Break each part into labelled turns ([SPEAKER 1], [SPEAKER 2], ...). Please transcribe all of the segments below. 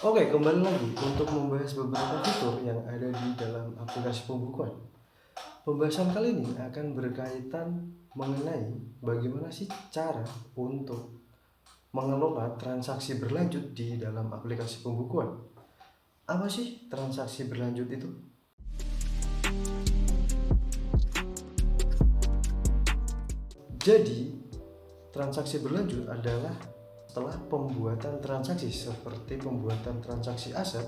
[SPEAKER 1] Oke, kembali lagi untuk membahas beberapa fitur yang ada di dalam aplikasi pembukuan. Pembahasan kali ini akan berkaitan mengenai bagaimana sih cara untuk mengelola transaksi berlanjut di dalam aplikasi pembukuan. Apa sih transaksi berlanjut itu? Jadi, transaksi berlanjut adalah setelah pembuatan transaksi seperti pembuatan transaksi aset,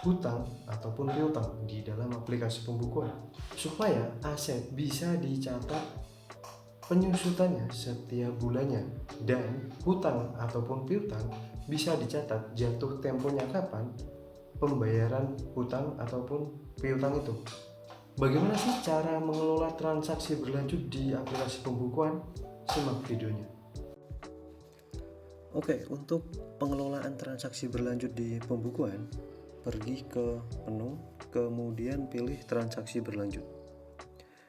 [SPEAKER 1] hutang, ataupun piutang di dalam aplikasi pembukuan. Supaya aset bisa dicatat penyusutannya setiap bulannya dan hutang ataupun piutang bisa dicatat jatuh temponya kapan pembayaran hutang ataupun piutang itu. Bagaimana sih cara mengelola transaksi berlanjut di aplikasi pembukuan? Simak videonya. Oke, untuk pengelolaan transaksi berlanjut di pembukuan, pergi ke menu, kemudian pilih transaksi berlanjut.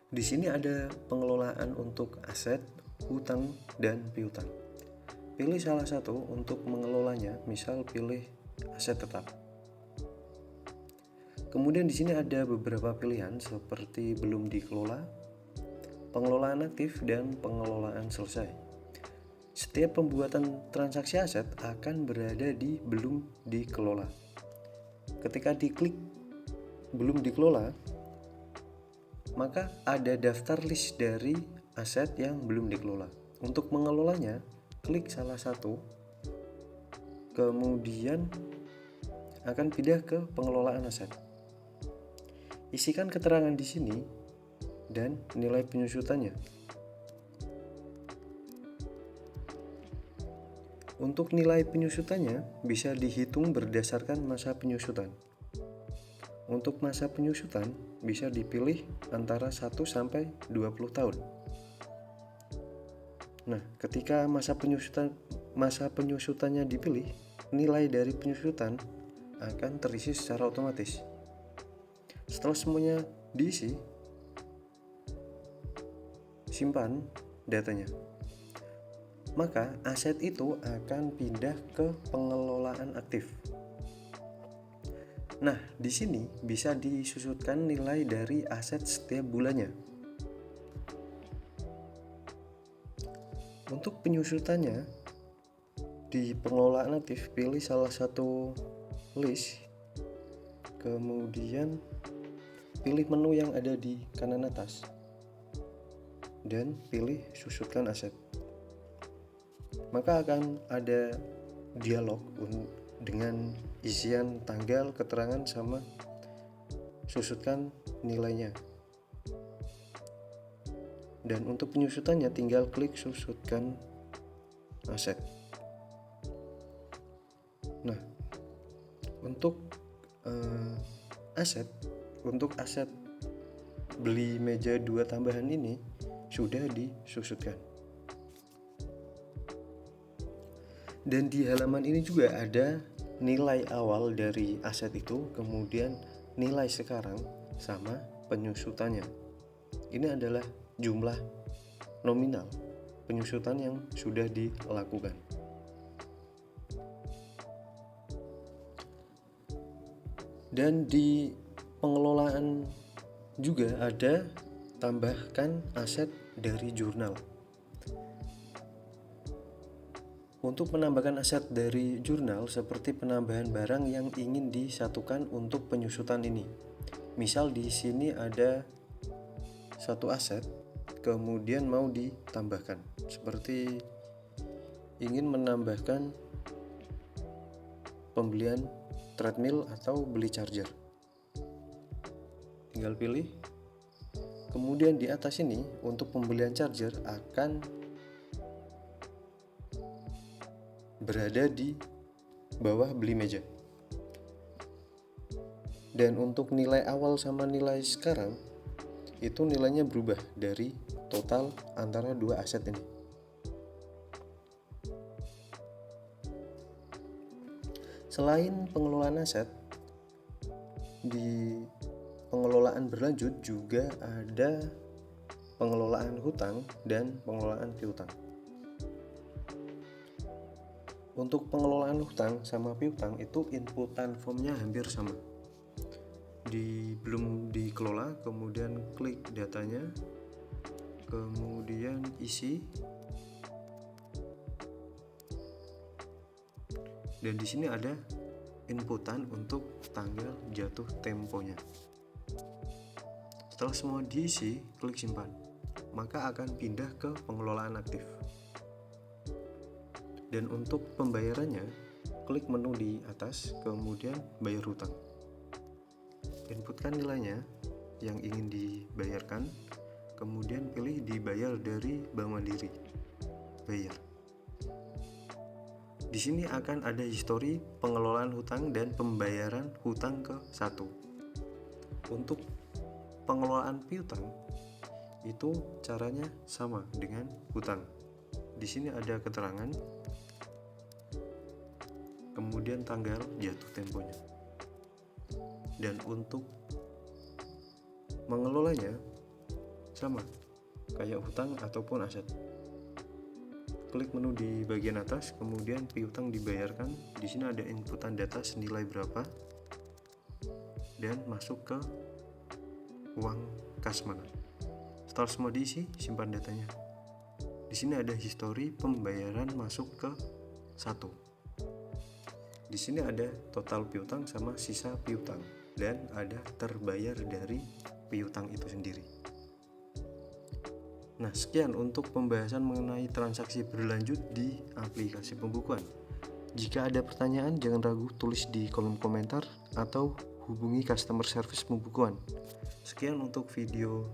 [SPEAKER 1] Di sini ada pengelolaan untuk aset, hutang, dan piutang. Pilih salah satu untuk mengelolanya, misal pilih aset tetap. Kemudian di sini ada beberapa pilihan seperti belum dikelola, pengelolaan aktif, dan pengelolaan selesai. Setiap pembuatan transaksi aset akan berada di belum dikelola. Ketika diklik belum dikelola, maka ada daftar list dari aset yang belum dikelola. Untuk mengelolanya, klik salah satu, kemudian akan pindah ke pengelolaan aset. Isikan keterangan di sini dan nilai penyusutannya. Untuk nilai penyusutannya bisa dihitung berdasarkan masa penyusutan. Untuk masa penyusutan bisa dipilih antara 1 sampai 20 tahun. Nah, ketika masa penyusutannya dipilih, nilai dari penyusutan akan terisi secara otomatis. Setelah semuanya diisi, simpan datanya. Maka aset itu akan pindah ke pengelolaan aktif. Nah, di sini bisa disusutkan nilai dari aset setiap bulannya. Untuk penyusutannya, di pengelolaan aktif pilih salah satu list, kemudian pilih menu yang ada di kanan atas, dan pilih susutkan aset. Maka akan ada dialog dengan isian tanggal, keterangan, sama susutkan nilainya. Dan untuk penyusutannya tinggal klik susutkan aset. Nah, untuk aset beli meja 2 tambahan ini sudah disusutkan. Dan di halaman ini juga ada nilai awal dari aset itu, kemudian nilai sekarang sama penyusutannya. Ini adalah jumlah nominal penyusutan yang sudah dilakukan. Dan di pengelolaan juga ada tambahkan aset dari jurnal. Untuk menambahkan aset dari jurnal seperti penambahan barang yang ingin disatukan untuk penyusutan ini. Misal di sini ada satu aset, kemudian mau ditambahkan. Seperti ingin menambahkan pembelian treadmill atau beli charger. Tinggal pilih. Kemudian di atas ini untuk pembelian charger akan berada di bawah beli meja. Dan untuk nilai awal sama nilai sekarang itu nilainya berubah dari total antara dua aset ini. Selain pengelolaan aset, di pengelolaan berlanjut juga ada pengelolaan hutang dan pengelolaan piutang. Untuk pengelolaan hutang sama piutang itu inputan formnya hampir sama. Belum dikelola, kemudian klik datanya, kemudian isi, dan di sini ada inputan untuk tanggal jatuh temponya. Setelah semua diisi, klik simpan, maka akan pindah ke pengelolaan aktif. Dan untuk pembayarannya, klik menu di atas, kemudian bayar hutang. Inputkan nilainya yang ingin dibayarkan, kemudian pilih dibayar dari Bank Mandiri. Bayar. Di sini akan ada histori pengelolaan hutang dan pembayaran hutang ke 1. Untuk pengelolaan piutang itu caranya sama dengan hutang. Di sini ada keterangan, kemudian tanggal jatuh temponya. Dan untuk mengelolanya sama kayak hutang ataupun aset. Klik menu di bagian atas, kemudian piutang dibayarkan. Di sini ada inputan data senilai berapa dan masuk ke uang kas mana. Setelah semua diisi, simpan datanya. Di sini ada histori pembayaran masuk ke 1. Di sini ada total piutang sama sisa piutang, dan ada terbayar dari piutang itu sendiri. Nah, sekian untuk pembahasan mengenai transaksi berlanjut di aplikasi pembukuan. Jika ada pertanyaan, jangan ragu tulis di kolom komentar atau hubungi customer service pembukuan. Sekian untuk video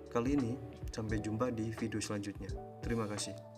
[SPEAKER 1] kali ini, sampai jumpa di video selanjutnya. Terima kasih.